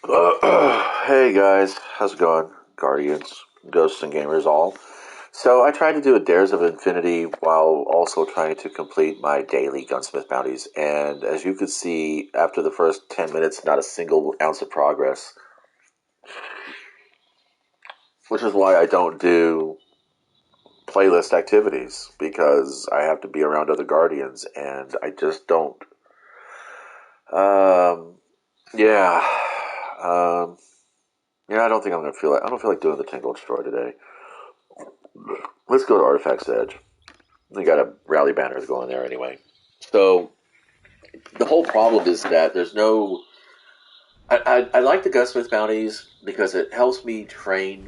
Hey guys, how's it going? Guardians, Ghosts, and Gamers all. So I tried to do a Dares of Infinity while also trying to complete my daily Gunsmith bounties, and as you could see, after the first 10 minutes, not a single ounce of progress, which is why I don't do playlist activities, because I have to be around other Guardians, and I just don't. Um, yeah. Um, yeah, I don't think I'm gonna feel like I don't feel like doing the Tingle Destroy today. Let's go to Artifact's Edge. We got a rally banners going there anyway. So the whole problem is that there's no. I like the gunsmith bounties because it helps me train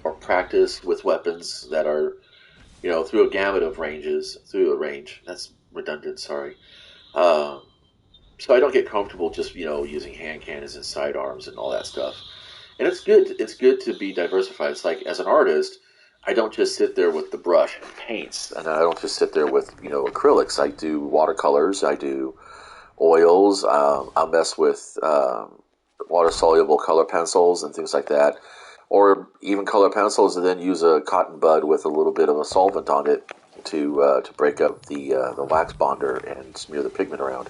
or practice with weapons that are through a gamut of ranges through a range. That's redundant. Sorry. Um, so I don't get comfortable just using hand cannons and sidearms and all that stuff. And it's good. It's good to be diversified. It's like as an artist, I don't just sit there with the brush and paints, and I don't just sit there with acrylics. I do watercolors. I do oils. I'll mess with water soluble color pencils and things like that, or even color pencils, and then use a cotton bud with a little bit of a solvent on it to break up the wax bonder and smear the pigment around.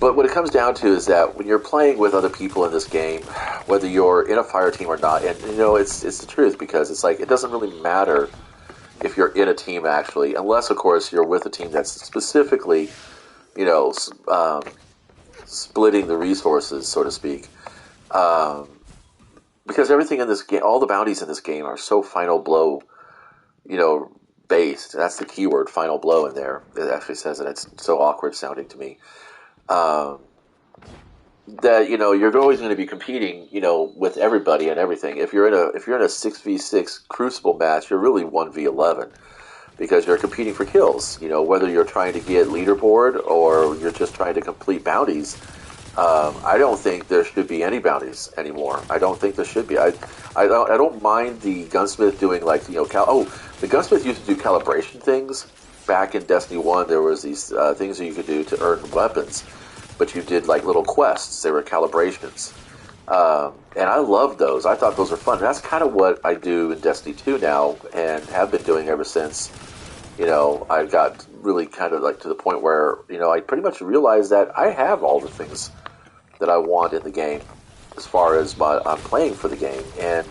But what it comes down to is that when you're playing with other people in this game, whether you're in a fire team or not, and it's the truth, because it's like it doesn't really matter if you're in a team actually, unless of course you're with a team that's specifically you know um, splitting the resources, so to speak. Um, because everything in this game, all the bounties in this game are so final blow, you know, based. That's the keyword, final blow in there. It actually says it. It's so awkward sounding to me. Um, that you're always going to be competing with everybody and everything. If you're in a 6v6 Crucible match, you're really 1v11 because you're competing for kills. Whether you're trying to get leaderboard or you're just trying to complete bounties. I don't think there should be any bounties anymore. I don't think there should be. I don't mind the gunsmith doing like the gunsmith used to do calibration things back in Destiny 1. There was these things that you could do to earn weapons, but you did like little quests. They were calibrations. And I loved those. I thought those were fun. And that's kind of what I do in Destiny 2 now, and have been doing ever since. I got really kind of like to the point where I pretty much realized that I have all the things that I want in the game as far as I'm playing for the game, and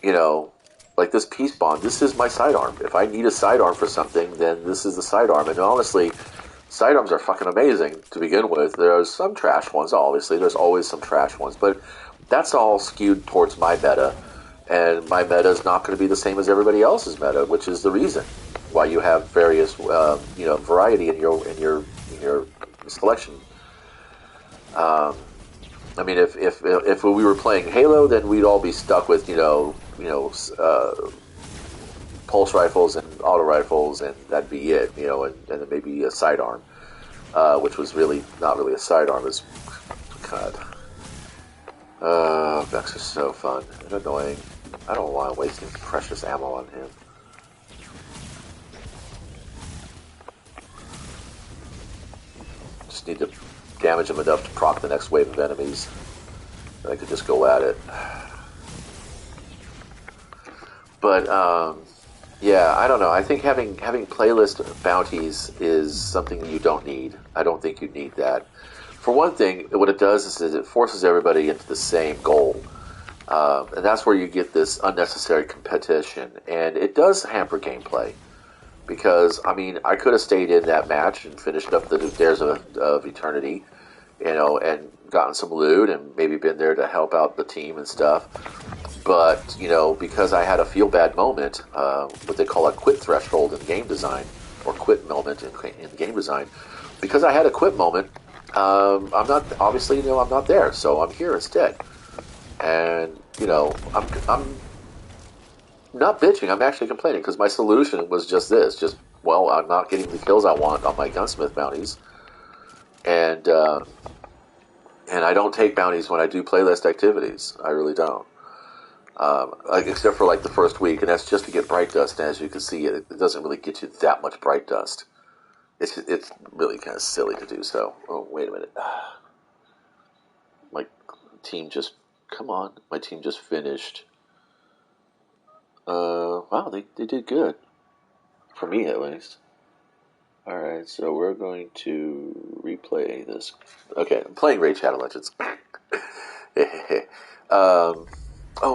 you know, like this peace bond. This is my sidearm. If I need a sidearm for something, then this is the sidearm. And honestly, sidearms are fucking amazing to begin with. There's some trash ones, obviously. There's always some trash ones, but that's all skewed towards my meta, and my meta is not going to be the same as everybody else's meta, which is the reason why you have various, variety in your selection. Um, I mean, if we were playing Halo, then we'd all be stuck with pulse rifles and auto rifles, and that'd be it. And then maybe a sidearm, which was really not really a sidearm. Is God, Vex is so fun and annoying. I don't want wasting precious ammo on him. Just need to damage him enough to proc the next wave of enemies. And I could just go at it. But yeah, I don't know. I think having playlist bounties is something you don't need. I don't think you need that. For one thing, what it does is it forces everybody into the same goal, and that's where you get this unnecessary competition, and it does hamper gameplay. Because I mean, I could have stayed in that match and finished up the Dares of Eternity, and gotten some loot and maybe been there to help out the team and stuff. But because I had a feel bad moment, what they call a quit threshold in game design, or quit moment in game design, because I had a quit moment, I'm not obviously I'm not there, so I'm here instead, and I'm not bitching. I'm actually complaining because my solution was just this: just well, I'm not getting the kills I want on my gunsmith bounties, and and I don't take bounties when I do playlist activities. I really don't. Except for like the first week, and that's just to get bright dust. And as you can see, it doesn't really get you that much bright dust. It's really kind of silly to do so. Oh, wait a minute. My team just, come on, my team just finished. Wow, they did good. For me, at least. Alright, so we're going to replay this. Okay, I'm playing Raid Shadow Legends. Oh,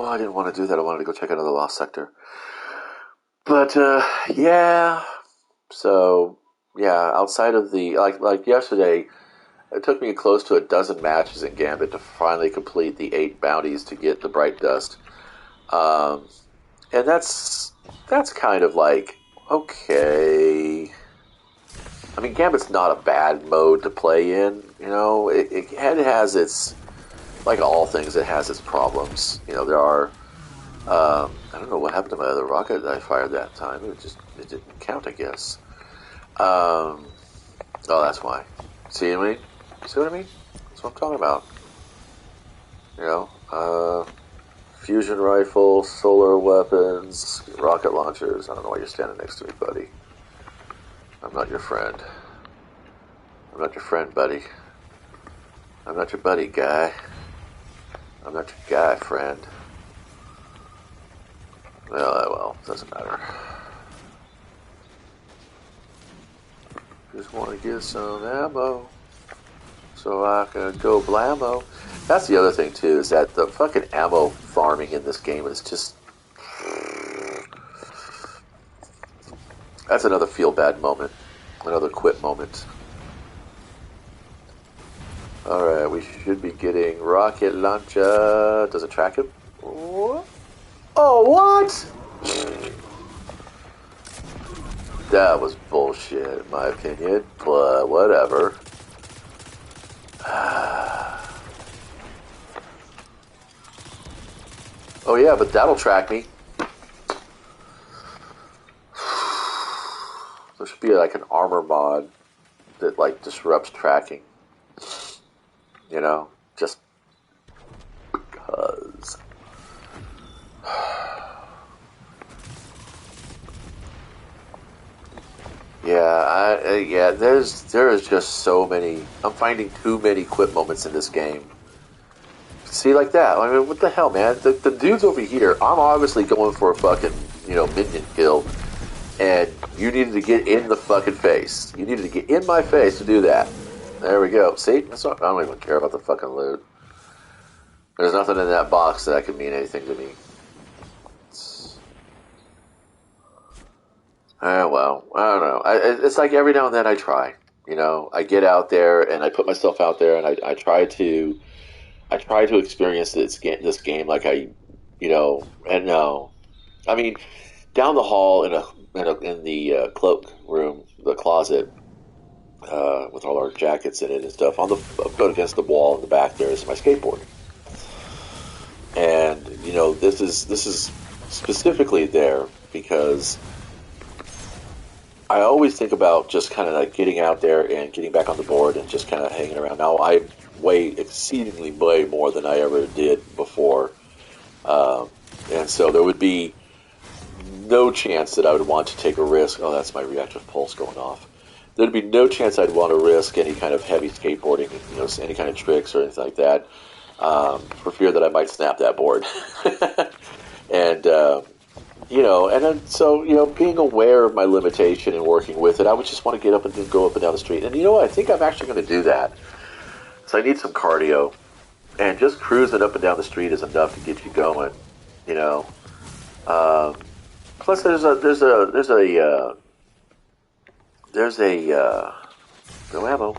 I didn't want to do that. I wanted to go check out the Lost Sector. But, yeah. So, yeah, outside of the, like yesterday, it took me close to a dozen matches in Gambit to finally complete the 8 bounties to get the Bright Dust. And that's kind of like, okay. I mean, Gambit's not a bad mode to play in. You know, it has its, like all things, it has its problems. You know, there are. I don't know what happened to my other rocket that I fired that time. It didn't count, I guess. Oh, that's why. See what I mean? See what I mean? That's what I'm talking about. You know, fusion rifle, solar weapons, rocket launchers. I don't know why you're standing next to me, buddy. I'm not your friend. I'm not your friend, buddy. I'm not your buddy, guy. I'm not your guy, friend. Well, doesn't matter. Just want to get some ammo so I can go blammo. That's the other thing, too, is that the fucking ammo farming in this game is just... That's another feel-bad moment. Another quit moment. Alright, we should be getting rocket launcher. Does it track him? What? Oh, what? That was bullshit, in my opinion, but whatever. Oh yeah, but that'll track me. There should be like an armor mod that like disrupts tracking. You know, just because. Yeah, there is just so many. I'm finding too many quit moments in this game. See, like that. I mean, what the hell, man? The dude's over here. I'm obviously going for a fucking, minion kill, and you needed to get in the fucking face. You needed to get in my face to do that. There we go. See, I don't even care about the fucking loot. There's nothing in that box that could mean anything to me. Well, I don't know. It's like every now and then I try. I get out there and I put myself out there and I try to experience this game like and no, I mean, down the hall in the cloak room, the closet, with all our jackets in it and stuff, on the put against the wall in the back there is my skateboard, and this is specifically there because I always think about just kind of like getting out there and getting back on the board and just kind of hanging around. Now I weigh exceedingly way more than I ever did before, and so there would be no chance that I would want to take a risk. Oh, that's my reactive pulse going off. There'd be no chance I'd want to risk any kind of heavy skateboarding, any kind of tricks or anything like that, for fear that I might snap that board. And and then so being aware of my limitation and working with it, I would just want to get up and go up and down the street. And I think I'm actually going to do that. So I need some cardio, and just cruising up and down the street is enough to get you going. Plus, there's no ammo.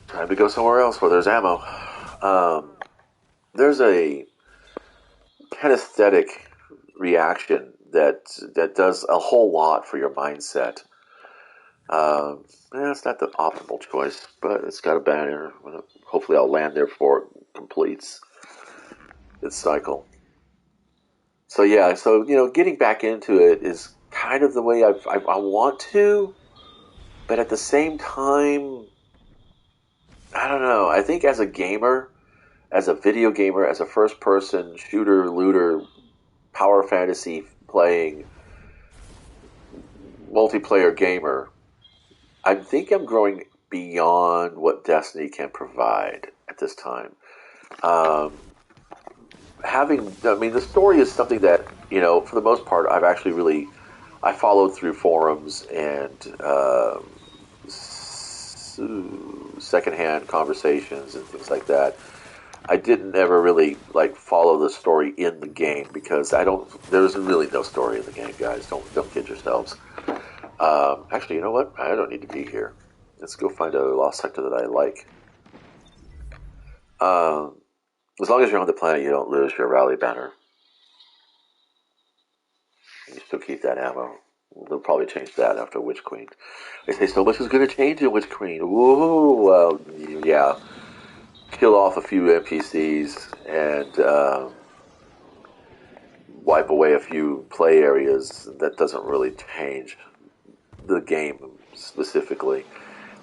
Time to go somewhere else where there's ammo. There's a kinesthetic reaction that does a whole lot for your mindset. It's not the optimal choice, but it's got a banner. Hopefully, I'll land there before it completes its cycle. So yeah, getting back into it is kind of the way I want to, but at the same time, I don't know. I think as a gamer, as a video gamer, as a first-person shooter, looter, power fantasy playing multiplayer gamer, I think I'm growing beyond what Destiny can provide. at this time. Um, the story is something that, for the most part, I followed through forums and secondhand conversations and things like that. I didn't ever really follow the story in the game because there's really no story in the game, guys. Don't kid yourselves. Actually, you know what? I don't need to be here. Let's go find a lost sector that I like. Um, as long as you're on the planet, you don't lose your rally banner. You still keep that ammo. They'll probably change that after Witch Queen. They say so much is going to change in Witch Queen. Whoa, well, yeah. Kill off a few NPCs and wipe away a few play areas. That doesn't really change the game specifically.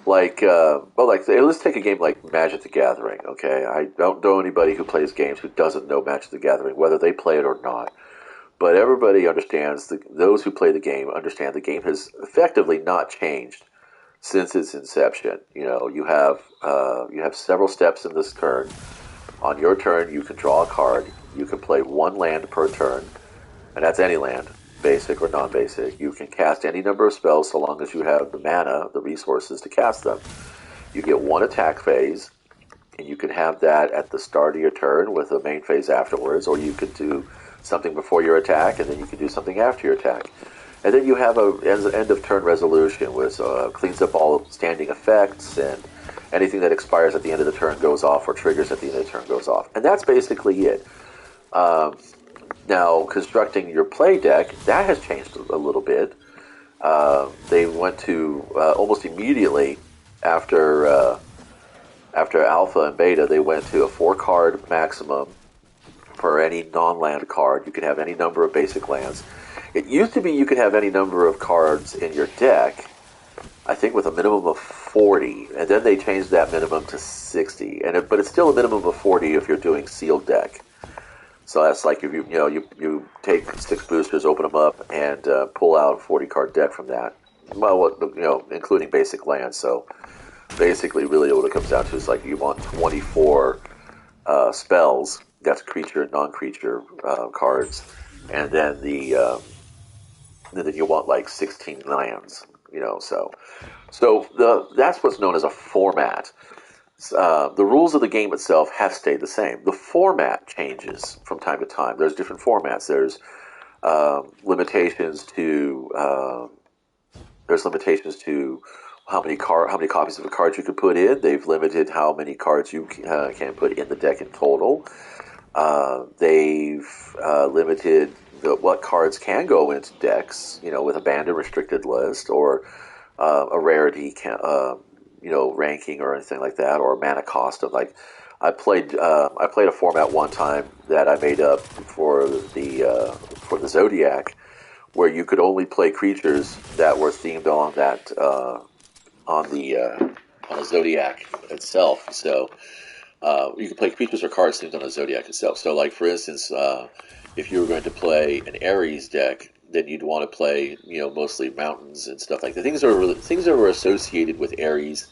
Let's take a game like Magic the Gathering. Okay, I don't know anybody who plays games who doesn't know Magic the Gathering, whether they play it or not. But everybody understands. Those who play the game understand the game has effectively not changed since its inception. You have several steps in this turn. On your turn, you can draw a card. You can play one land per turn, and that's any land, basic or non-basic. You can cast any number of spells so long as you have the mana, the resources to cast them. You get one attack phase, and you can have that at the start of your turn with a main phase afterwards, or you could do something before your attack, and then you can do something after your attack. And then you have an end of turn resolution, which cleans up all standing effects, and anything that expires at the end of the turn goes off, or triggers at the end of the turn goes off. And that's basically it. Now, constructing your play deck, that has changed a little bit. They went to almost immediately after Alpha and Beta, they went to a 4-card maximum for any non-land card. You could have any number of basic lands. It used to be you could have any number of cards in your deck, I think with a minimum of 40, and then they changed that minimum to 60. But it's still a minimum of 40 if you're doing sealed deck. So that's like if you take 6 boosters, open them up, and pull out a 40-card deck from that. Well, including basic lands. So basically, really, what it comes down to is you want 24 spells. That's creature and non-creature cards, and then then you want 16 lands. That's what's known as a format. The rules of the game itself have stayed the same. The format changes from time to time. There's different formats. There's limitations to how many copies of a card you can put in. They've limited how many cards you can put in the deck in total. They've limited what cards can go into decks, with a banned and restricted list, or a rarity ranking or anything like that, or a mana cost of I played a format one time that I made up for the Zodiac, where you could only play creatures that were themed on that on the Zodiac itself. So you can play creatures or cards themed on the Zodiac itself. So, for instance, if you were going to play an Ares deck, then you'd want to play, mostly mountains and stuff like that. Things that were associated with Ares,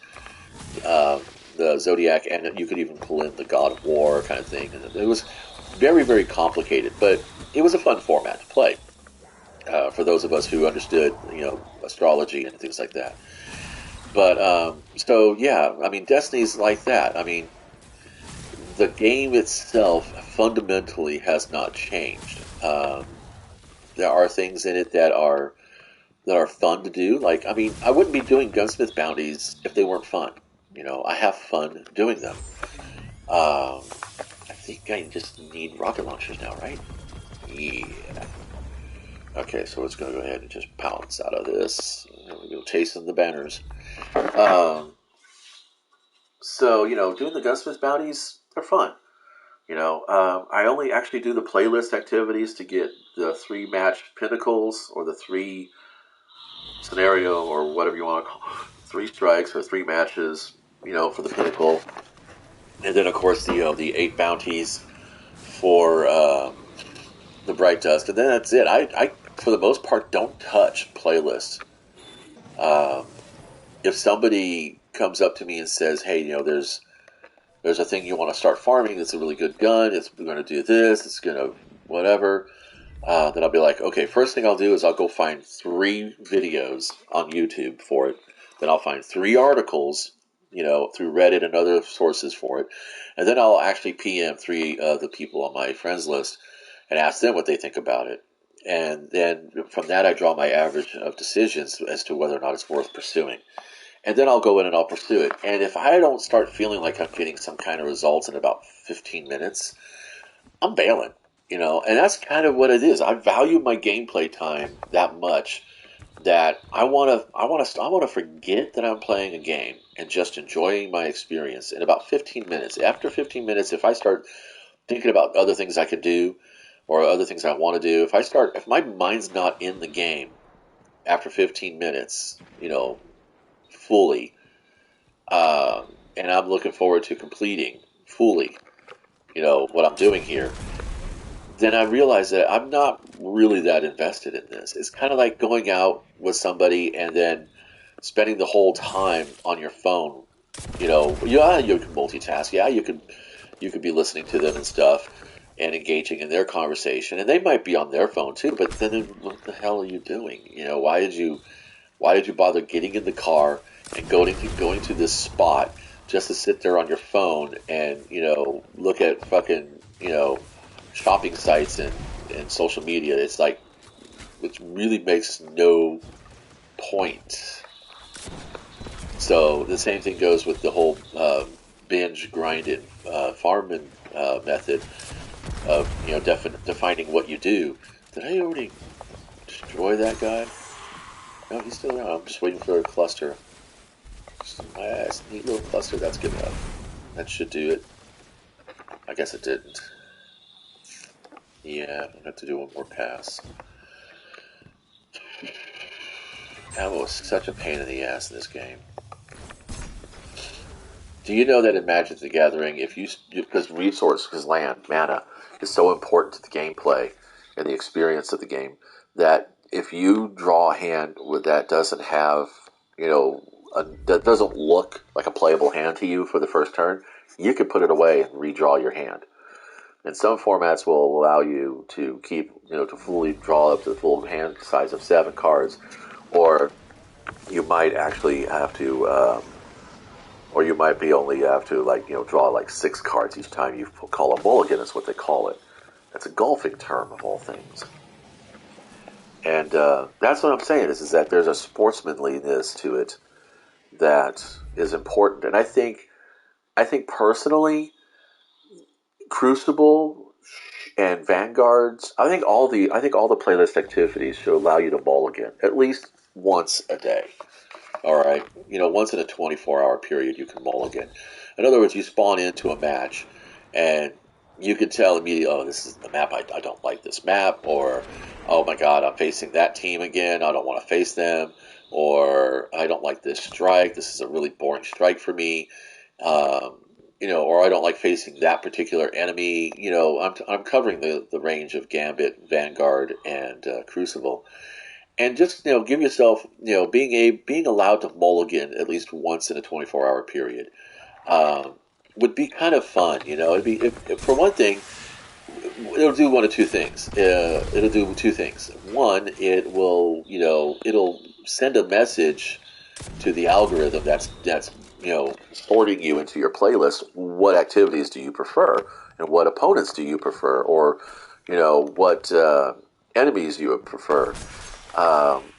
the Zodiac, and you could even pull in the God of War kind of thing. And it was very, very complicated, but it was a fun format to play for those of us who understood, astrology and things like that. But Destiny's like that. The game itself fundamentally has not changed. There are things in it that are fun to do. I wouldn't be doing Gunsmith bounties if they weren't fun. I have fun doing them. I think I just need rocket launchers now, right? Yeah. Okay, so it's going to go ahead and just pounce out of this. There we go, chasing the banners. Doing the Gunsmith bounties, they're fun. I only actually do the playlist activities to get the 3 match pinnacles, or the 3 scenario, or whatever you want to call it, 3 strikes or 3 matches, for the pinnacle. And then, of course, the 8 bounties for the Bright Dusk. And then that's it. I for the most part, don't touch playlists. If somebody comes up to me and says, hey, there's there's a thing you want to start farming. It's a really good gun. It's going to do this. It's going to whatever. Then I'll be like, okay, first thing I'll do is I'll go find 3 videos on YouTube for it. Then I'll find 3 articles, through Reddit and other sources for it. And then I'll actually PM 3 of the people on my friends list and ask them what they think about it. And then from that, I draw my average of decisions as to whether or not it's worth pursuing. And then I'll go in and I'll pursue it. And if I don't start feeling like I'm getting some kind of results in about 15 minutes, I'm bailing. And that's kind of what it is. I value my gameplay time that much that I want to forget that I'm playing a game and just enjoying my experience in about 15 minutes. After 15 minutes, if I start thinking about other things I could do or other things I want to do, if my mind's not in the game after 15 minutes, fully, and I'm looking forward to completing fully, what I'm doing here, then I realize that I'm not really that invested in this. It's kind of like going out with somebody and then spending the whole time on your phone. Yeah, you can multitask. Yeah, you could be listening to them and stuff and engaging in their conversation, and they might be on their phone too. But then, what the hell are you doing? Why did you bother getting in the car and going to this spot just to sit there on your phone and look at fucking shopping sites and social media? It's like, it really makes no point. So the same thing goes with the whole binge grinding farming method of defining what you do. Did I already destroy that guy? No, he's still around. I'm just waiting for a cluster. Just a nice, neat little cluster. That's good enough. That should do it. I guess it didn't. Yeah, I'm gonna have to do one more pass. Ammo is such a pain in the ass in this game. Do you know that in Magic the Gathering, because land, mana, is so important to the gameplay and the experience of the game, that if you draw a hand that doesn't have, that doesn't look like a playable hand to you for the first turn, you can put it away and redraw your hand. And some formats will allow you to keep, to fully draw up to the full hand size of 7 cards, or you might actually have to, or you might be only have to draw 6 cards each time you call a mulligan. Is what they call it. That's a golfing term of all things. And that's what I'm saying is that there's a sportsmanliness to it that is important. And I think personally, Crucible and Vanguards, I think all the playlist activities should allow you to mulligan at least once a day. All right, once in a 24-hour period, you can mulligan. In other words, you spawn into a match, and you can tell immediately, oh, this is the map. I don't like this map, or oh my God, I'm facing that team again. I don't want to face them, or I don't like this strike. This is a really boring strike for me. Or I don't like facing that particular enemy. I'm covering the range of Gambit, Vanguard, and Crucible. And just give yourself being allowed to mulligan at least once in a 24-hour period would be kind of fun. It'd be for one thing, it'll do one of two things. It'll do 2 things. One, it'll send a message to the algorithm that's sorting you into your playlist. What activities do you prefer, and what opponents do you prefer, or what enemies you would prefer.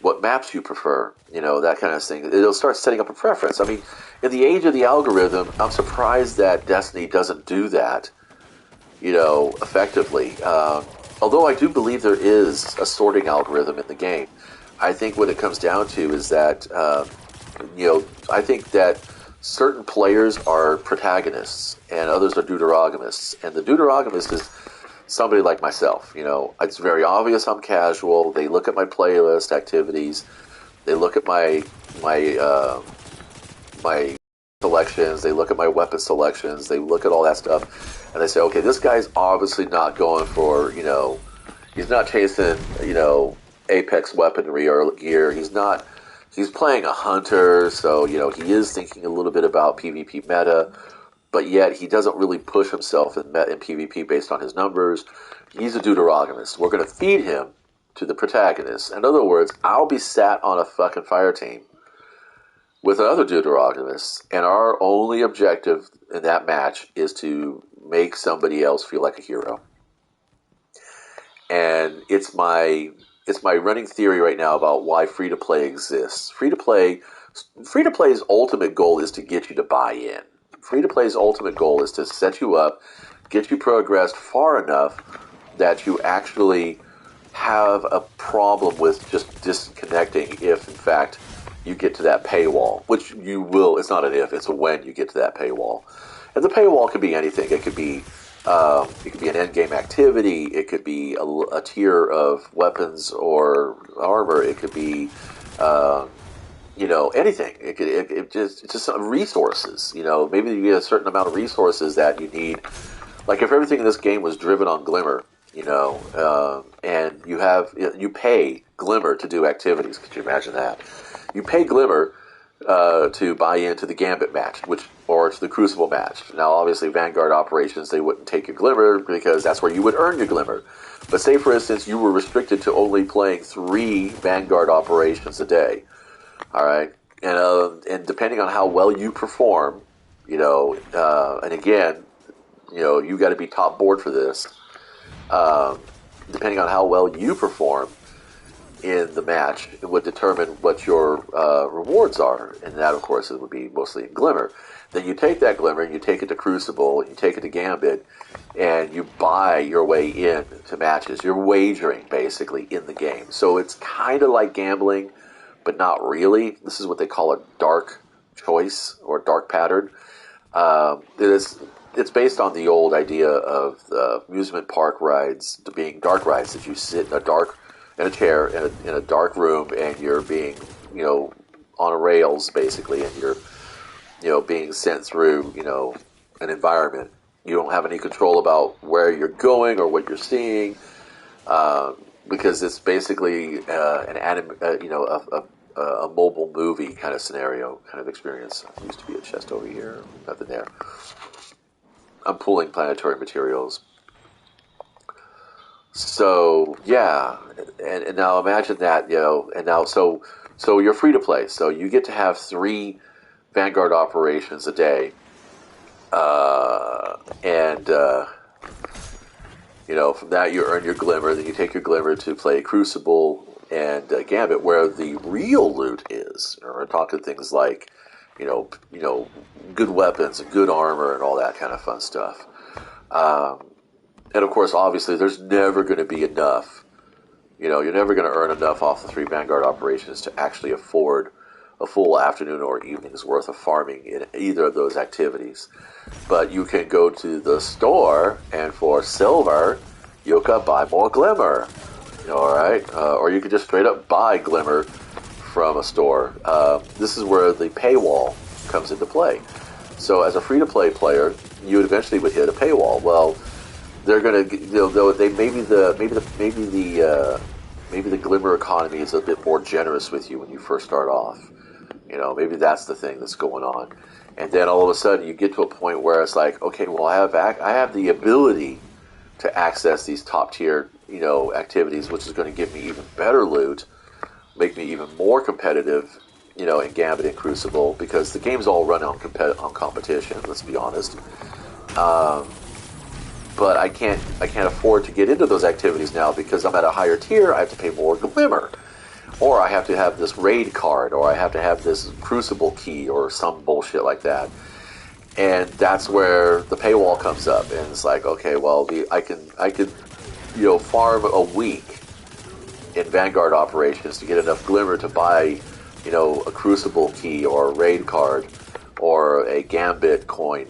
What maps you prefer, that kind of thing. It'll start setting up a preference. I mean, in the age of the algorithm, I'm surprised that Destiny doesn't do that, effectively. Although I do believe there is a sorting algorithm in the game. I think what it comes down to is that, I think that certain players are protagonists and others are deuterogamists. And the deuterogamist is somebody like myself. It's very obvious I'm casual. They look at my playlist activities. They look at my selections. They look at my weapon selections. They look at all that stuff, and they say, okay, this guy's obviously not going for, he's not chasing, Apex weaponry or gear. He's playing a hunter, so, he is thinking a little bit about PvP meta. but yet he doesn't really push himself in PvP based on his numbers. He's a deuteragonist. We're going to feed him to the protagonist. In other words, I'll be sat on a fucking fire team with other deuteragonists, and our only objective in that match is to make somebody else feel like a hero. And it's my running theory right now about why free to play exists. Free to play's ultimate goal is to get you to buy in. Free to play's ultimate goal is to set you up, get you progressed far enough that you actually have a problem with just disconnecting if, in fact, you get to that paywall, which you will. It's not an if, it's a when you get to that paywall. And the paywall could be anything. It could be an end-game activity. It could be a tier of weapons or armor. It could be, anything. It just some resources. Maybe you get a certain amount of resources that you need. Like if everything in this game was driven on Glimmer, and you pay Glimmer to do activities. Could you imagine that? You pay Glimmer to buy into the Gambit match, or to the Crucible match. Now, obviously, Vanguard operations, they wouldn't take your Glimmer because that's where you would earn your Glimmer. But say, for instance, you were restricted to only playing 3 Vanguard operations a day. All right, and depending on how well you perform, and again, you got to be top board for this. Depending on how well you perform in the match, it would determine what your rewards are, and that, of course, it would be mostly in Glimmer. Then you take that Glimmer and you take it to Crucible, and you take it to Gambit, and you buy your way in to matches. You're wagering, basically, in the game. So it's kind of like gambling, but not really. This is what they call a dark choice, or dark pattern. It's based on the old idea of the amusement park rides being dark rides, that you sit in a chair in a dark room, and you're being, on a rails basically, and you're, being sent through, an environment. You don't have any control about where you're going or what you're seeing, because it's basically a mobile movie kind of scenario, kind of experience. There used to be a chest over here, nothing there. I'm pulling planetary materials. So yeah, and now imagine that, and now so you're free to play. So you get to have 3 Vanguard operations a day, and from that you earn your Glimmer. Then you take your Glimmer to play Crucible and Gambit, where the real loot is. We're talking things like, good weapons and good armor and all that kind of fun stuff. And of course, obviously, there's never going to be enough. You're never going to earn enough off the 3 Vanguard operations to actually afford a full afternoon or evening's worth of farming in either of those activities. But you can go to the store, and for silver, you can buy more Glimmer. All right? Or you can just straight up buy Glimmer from a store. This is where the paywall comes into play. So as a free-to-play player, you eventually would hit a paywall. Well, they're going to, maybe the Glimmer economy is a bit more generous with you when you first start off. Maybe that's the thing that's going on. And then all of a sudden you get to a point where it's like, okay, well, I have the ability to access these top tier, activities, which is going to give me even better loot, make me even more competitive, in Gambit and Crucible, because the game's all run on competition. Let's be honest. But I can't afford to get into those activities now because I'm at a higher tier. I have to pay more Glimmer, or I have to have this raid card, or I have to have this Crucible key, or some bullshit like that. And that's where the paywall comes up, and it's like, okay, well, I could farm a week in Vanguard operations to get enough Glimmer to buy, a Crucible key or a raid card or a Gambit coin.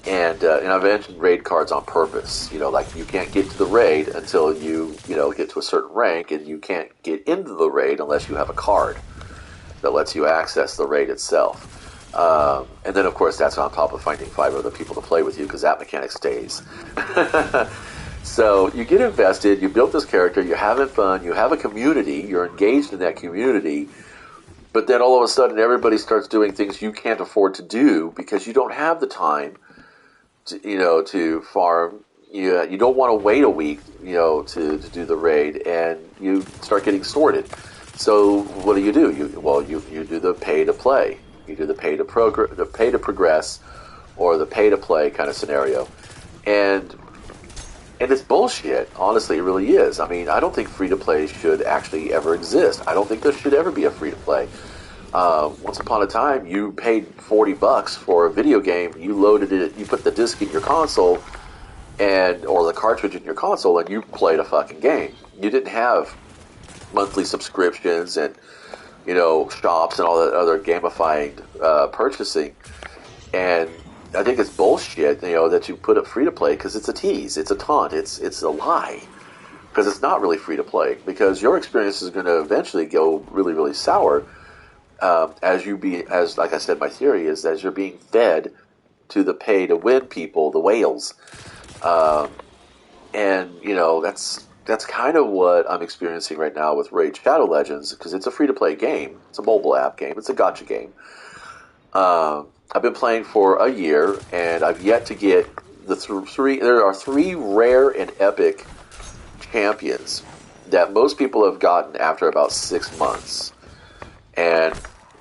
And I've mentioned raid cards on purpose. Like you can't get to the raid until you get to a certain rank, and you can't get into the raid unless you have a card that lets you access the raid itself. And then, of course, that's on top of finding 5 other people to play with you, because that mechanic stays. So you get invested, you built this character, you're having fun, you have a community, you're engaged in that community, But then all of a sudden, everybody starts doing things you can't afford to do because you don't have the time to, to farm. You don't want to wait a week, to do the raid, and you start getting sorted. So what do? You do the pay to play. You do the pay to progress, or the pay to play kind of scenario, and it's bullshit. Honestly, it really is. I mean, I don't think free to play should actually ever exist. I don't think there should ever be a free to play. Once upon a time, you paid $40 for a video game. You loaded it. You put the disc in your console, or the cartridge in your console, and you played a fucking game. You didn't have monthly subscriptions and shops and all that other gamifying purchasing. And I think it's bullshit, that you put it free to play because it's a tease, it's a taunt, it's a lie. Because it's not really free to play. Because your experience is going to eventually go really, really sour. As like I said, my theory is as you're being fed to the pay to win people, the whales, and that's kind of what I'm experiencing right now with Raid Shadow Legends because it's a free to play game. It's a mobile app game. It's a gacha game. I've been playing for a year, and I've yet to get the three. There are 3 rare and epic champions that most people have gotten after about 6 months. And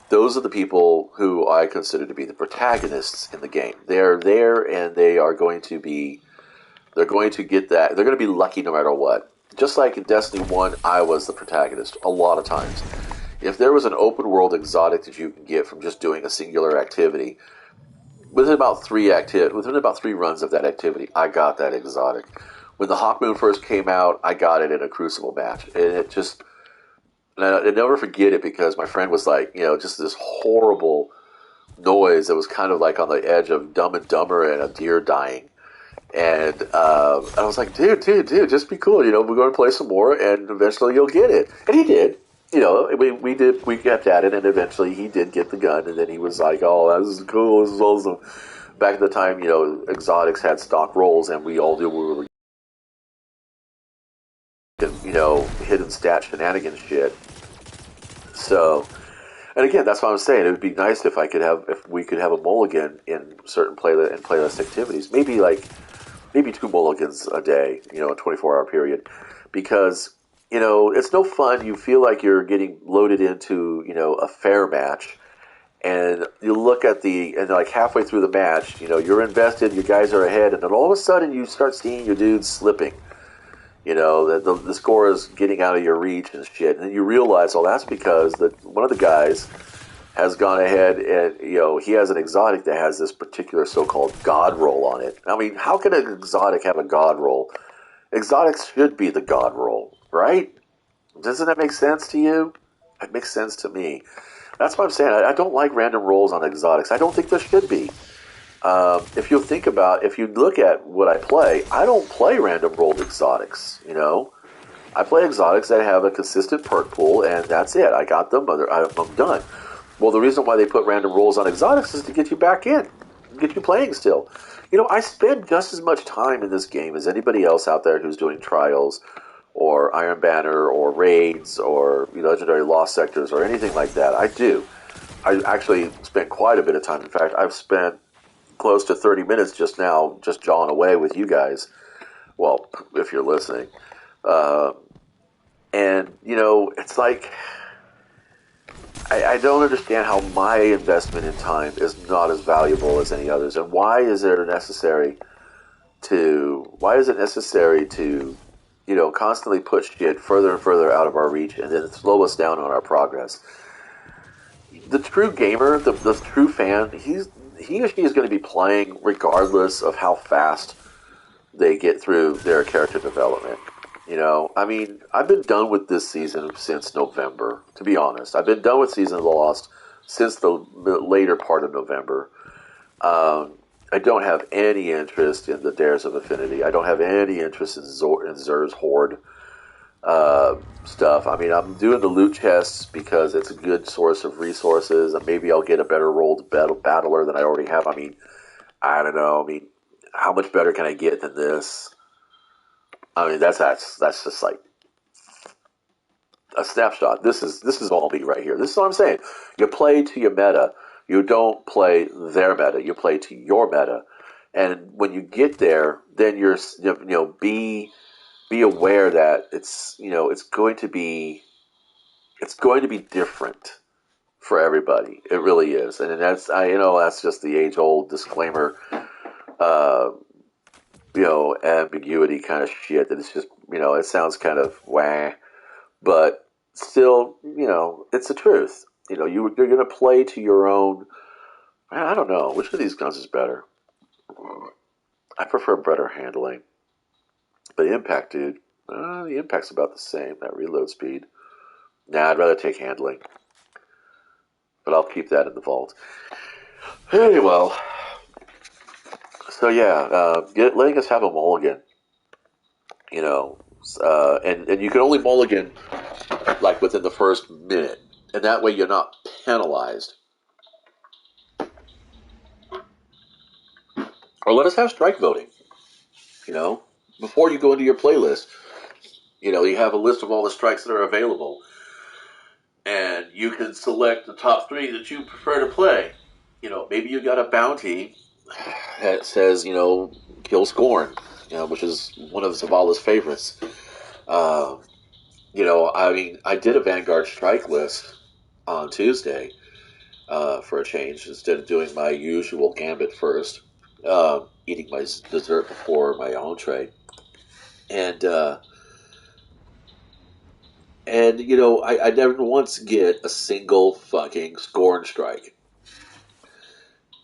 those are the people who I consider to be the protagonists in the game. They're there, and they're going to get that. They're going to be lucky no matter what. Just like in Destiny 1, I was the protagonist a lot of times. If there was an open world exotic that you can get from just doing a singular activity, within about 3 runs of that activity, I got that exotic. When the Hawkmoon first came out, I got it in a Crucible match, and I never forget it because my friend was like, just this horrible noise that was kind of like on the edge of Dumb and Dumber and a deer dying. And I was like, dude, just be cool. We're going to play some more, and eventually you'll get it. And he did. We kept at it, and eventually he did get the gun, and then he was like, oh, this is cool, this is awesome. Back at the time, exotics had stock rolls, and we all knew we were, hidden stat shenanigans shit. So, and again, that's what I'm saying. It would be nice if we could have a mulligan in certain playlist activities. Maybe 2 mulligans a day, a 24-hour period, because it's no fun. You feel like you're getting loaded into a fair match, and you look at and like halfway through the match, you're invested, your guys are ahead, and then all of a sudden you start seeing your dudes slipping. The score is getting out of your reach and shit, and then you realize, that's because one of the guys has gone ahead and, he has an exotic that has this particular so-called god roll on it. I mean, how can an exotic have a god roll? Exotics should be the god roll, right? Doesn't that make sense to you? It makes sense to me. That's what I'm saying. I don't like random rolls on exotics. I don't think there should be. If you look at what I play, I don't play random rolled exotics, I play exotics that have a consistent perk pool, and that's it. I got them, I'm done. Well, the reason why they put random rolls on exotics is to get you back in, get you playing still. I spend just as much time in this game as anybody else out there who's doing trials, or Iron Banner, or raids, or Legendary Lost Sectors, or anything like that. I do. I actually spent quite a bit of time. In fact, I've spent close to 30 minutes just now, just jawing away with you guys. Well, if you're listening. And, it's like, I don't understand how my investment in time is not as valuable as any others. And why is it necessary to, constantly push shit further and further out of our reach and then slow us down on our progress? The true gamer, the true fan, he or she is going to be playing regardless of how fast they get through their character development. I mean, I've been done with this season since November, to be honest. I've been done with Season of the Lost since the later part of November. I don't have any interest in the Dares of Affinity. I don't have any interest in Xur's Horde stuff. I mean, I'm doing the loot chests because it's a good source of resources, and maybe I'll get a better rolled battler than I already have. I mean, I don't know. I mean, how much better can I get than this? I mean, that's just like, a snapshot. This is all me right here. This is what I'm saying. You play to your meta. You don't play their meta. You play to your meta. And when you get there, then be aware that it's going to be different for everybody. It really is, and that's just the age old disclaimer, uh, ambiguity kind of shit. That it's just it sounds kind of wah, but still it's the truth. You're going to play to your own. I don't know which of these guns is better. I prefer better handling, but the impact, dude. The impact's about the same. That reload speed. Nah, I'd rather take handling, but I'll keep that in the vault. Anyway, so yeah, letting us have a mulligan, you know, and you can only mulligan like within the first minute, and that way you're not penalized. Or let us have strike voting, you know, before you go into your playlist. You have a list of all the strikes that are available, and you can select the top three that you prefer to play. Maybe you got a bounty that says, kill Scorn, which is one of Zavala's favorites. Uh, I mean, I did a Vanguard strike list on Tuesday for a change instead of doing my usual gambit first, eating my dessert before my entree, and I never once get a single fucking Scorn strike,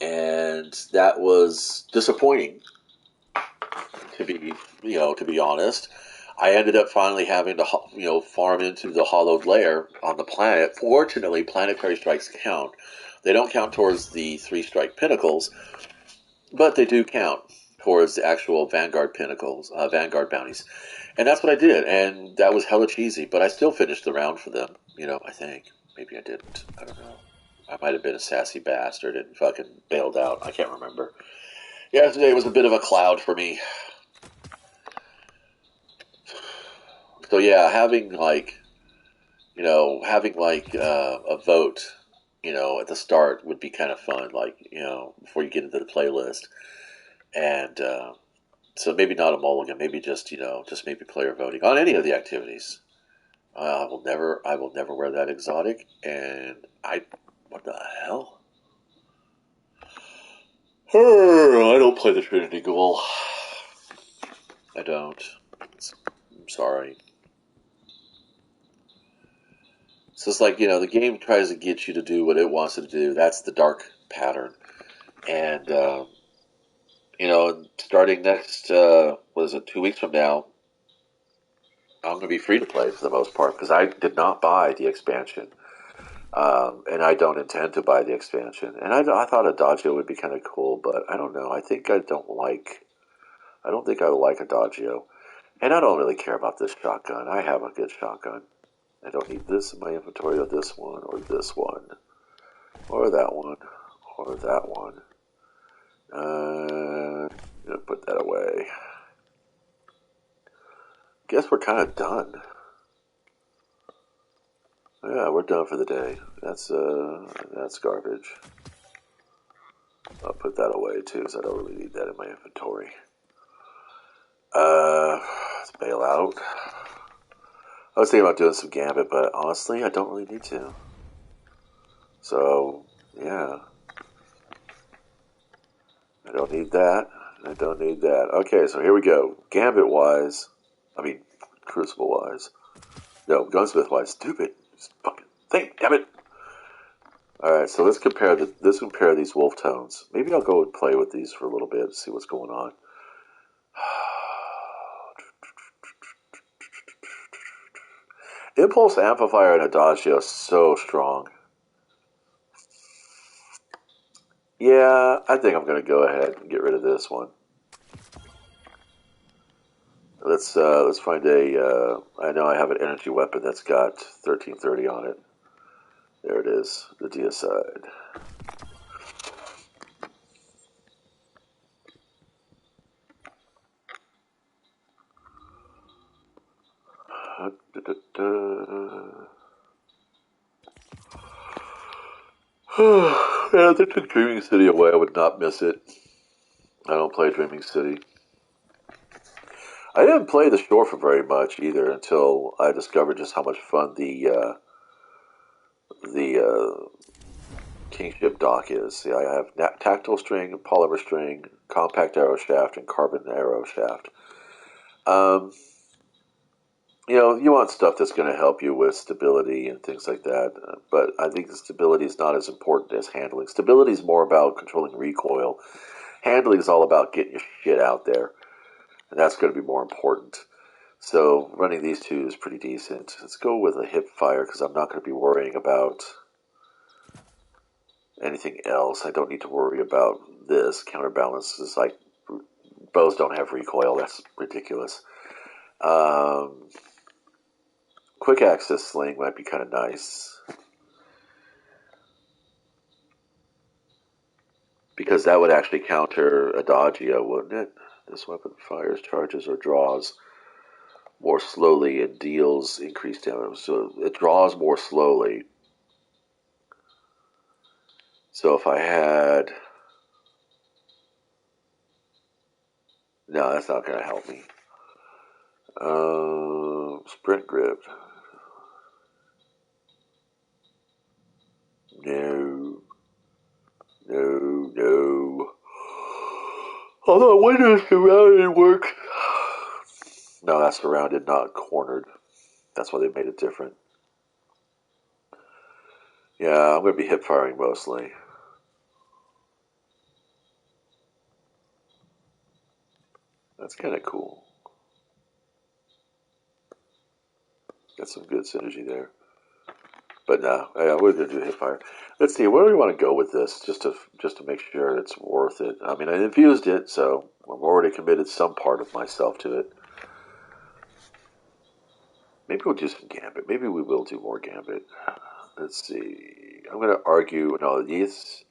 and that was disappointing to be honest. I ended up finally having to, farm into the hollowed lair on the planet. Fortunately, planetary strikes count. They don't count towards the 3-strike pinnacles, but they do count towards the actual Vanguard pinnacles, Vanguard bounties. And that's what I did, and that was hella cheesy, but I still finished the round for them, I think. Maybe I didn't. I don't know. I might have been a sassy bastard and fucking bailed out. I can't remember. Yesterday was a bit of a cloud for me. So yeah, having a vote, at the start would be kind of fun, before you get into the playlist, and so maybe not a mulligan, maybe just maybe player voting on any of the activities. I will never wear that exotic, and what the hell? I don't play the Trinity Ghoul. I don't. I'm sorry. So it's like, the game tries to get you to do what it wants to do. That's the dark pattern. And, starting next, 2 weeks from now, I'm going to be free to play for the most part because I did not buy the expansion. And I don't intend to buy the expansion. And I thought Adagio would be kind of cool, but I don't know. I think I don't think I like Adagio. And I don't really care about this shotgun. I have a good shotgun. I don't need this in my inventory, or this one, or this one, or that one, or that one. I'm gonna put that away. Guess we're kind of done. Yeah, we're done for the day. That's garbage. I'll put that away too, because I don't really need that in my inventory. Let's bail out. I was thinking about doing some Gambit, but honestly, I don't really need to. So, yeah. I don't need that. I don't need that. Okay, so here we go. Gambit-wise, Crucible-wise. No, Gunsmith-wise. Stupid. Just fucking think, damn it. Alright, so let's compare these wolf tones. Maybe I'll go and play with these for a little bit, see what's going on. Impulse Amplifier and Adagio is so strong. Yeah, I think I'm going to go ahead and get rid of this one. Let's find I know I have an energy weapon that's got 1330 on it. There it is, the Deicide. Yeah, if they took Dreaming City away, I would not miss it. I don't play Dreaming City. I didn't play the shore for very much either until I discovered just how much fun the Kingship dock is. See, I have tactile string, polymer string, compact arrow shaft, and carbon arrow shaft. Um, you want stuff that's going to help you with stability and things like that. But I think the stability is not as important as handling. Stability is more about controlling recoil. Handling is all about getting your shit out there, and that's going to be more important. So running these two is pretty decent. Let's go with a hip fire because I'm not going to be worrying about anything else. I don't need to worry about this. Counterbalance is like bows don't have recoil. That's ridiculous. Quick access sling might be kind of nice because that would actually counter Adagio, wouldn't it? This weapon fires, charges, or draws more slowly and deals increased damage. So it draws more slowly. So if I had... No, that's not going to help me. Sprint grip. No. No, no. Although when is surrounded work? No, that's surrounded, not cornered. That's why they made it different. Yeah, I'm going to be hip firing mostly. That's kind of cool. Got some good synergy there. But no, yeah, we're going to do hip fire. Let's see, where do we want to go with this, just to make sure it's worth it. I mean, I infused it, so I've already committed some part of myself to it. Maybe we'll do some Gambit. Maybe we will do more Gambit. Let's see. I'm going to argue. No, this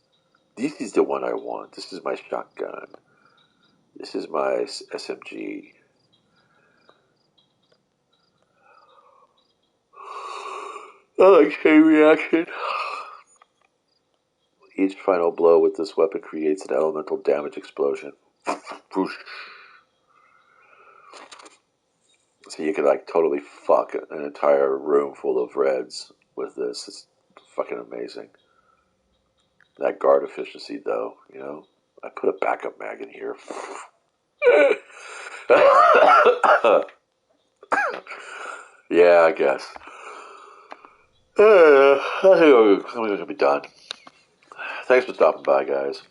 is the one I want. This is my shotgun. This is my SMG. I like chain reaction. Each final blow with this weapon creates an elemental damage explosion. So you could like totally fuck an entire room full of reds with this. It's fucking amazing. That guard efficiency though, I put a backup mag in here. Yeah, I guess. I think I'm going to be done. Thanks for stopping by, guys.